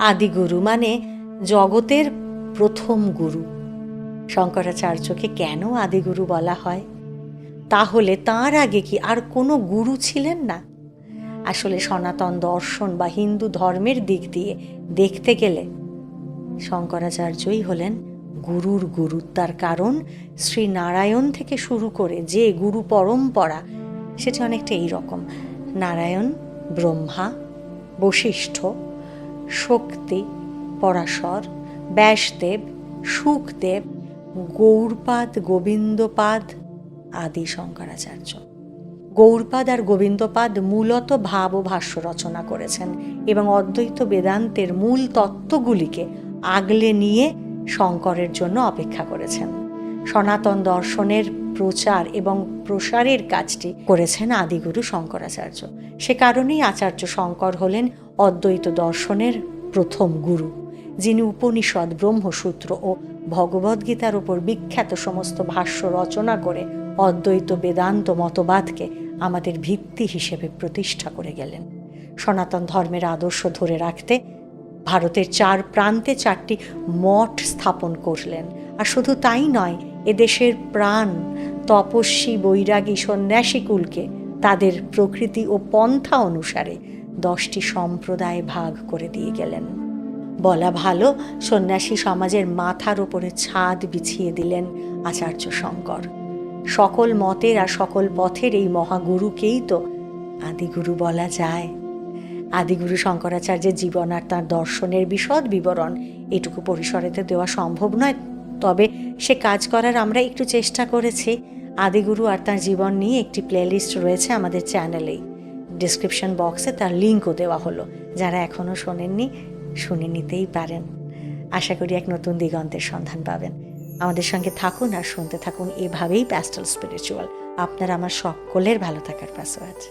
আদিগুরু মানে জগতের প্রথম গুরু। শঙ্করাচার্যকে কেন আদিগুরু বলা হয়? তাহলে তাঁর আগে কি আর কোনো গুরু ছিলেন না? আসলে সনাতন দর্শন বা হিন্দু ধর্মের দিক দিয়ে দেখতে গেলে শঙ্করাচার্যই হলেন গুরুর গুরু। তার কারণ শ্রীনারায়ণ থেকে শুরু করে যে গুরু পরম্পরা, সেটা অনেকটা এইরকম। নারায়ণ, ব্রহ্মা, বশিষ্ঠ, শক্তি, পরাশর, ব্যাসদেব, শুকদেব, গৌড়পাদ, গোবিন্দপাদ, আদি শঙ্করাচার্য। গৌড়পাদ আর গোবিন্দপাদ মূলত ভাব ও ভাষ্য রচনা করেছেন এবং অদ্বৈত বেদান্তের মূল তত্ত্বগুলিকে আগলে নিয়ে শঙ্করের জন্য অপেক্ষা করেছেন। সনাতন দর্শনের প্রচার এবং প্রসারের কাজটি করেছেন আদিগুরু শঙ্করাচার্য। সে কারণেই আচার্য শঙ্কর হলেন অদ্বৈত দর্শনের প্রথম গুরু, যিনি উপনিষদ, ব্রহ্মসূত্র ও ভগবদ্গীতার উপর বিখ্যাত সমস্ত ভাষ্য রচনা করে অদ্বৈত বেদান্ত মতবাদকে আমাদের ভিত্তি হিসেবে প্রতিষ্ঠা করে গেলেন। সনাতন ধর্মের আদর্শ ধরে রাখতে ভারতের 4 প্রান্তে 4টি মঠ স্থাপন করলেন। আর শুধু তাই নয়, এদেশের প্রাণ তপস্বী, বৈরাগী, সন্ন্যাসীকুলকে তাদের প্রকৃতি ও পন্থা অনুসারে 10টি সম্প্রদায় ভাগ করে দিয়ে গেলেন। বলা ভালো, সন্ন্যাসী সমাজের মাথার ওপরে ছাদ বিছিয়ে দিলেন আচার্য শঙ্কর। সকল মতের আর সকল পথের এই মহাগুরুকেই তো আদিগুরু বলা যায়। আদিগুরু শঙ্করাচার্যের জীবন আর তাঁর দর্শনের বিশদ বিবরণ এটুকু পরিসরেতে দেওয়া সম্ভব নয়, তবে সে কাজ করার আমরা একটু চেষ্টা করেছি। আদিগুরু আর তাঁর জীবন নিয়ে একটি প্লেলিস্ট রয়েছে আমাদের চ্যানেলেই। ডিসক্রিপশন বক্সে তার লিঙ্কও দেওয়া হলো। যারা এখনও শোনেননি, শুনে নিতেই পারেন। আশা করি এক নতুন দিগন্তের সন্ধান পাবেন। আমাদের সঙ্গে থাকুন আর শুনতে থাকুন এভাবেই প্যাস্টেল স্পিরিচুয়াল। আপনার আমার সকলের ভালো থাকার পাসওয়ার্ড।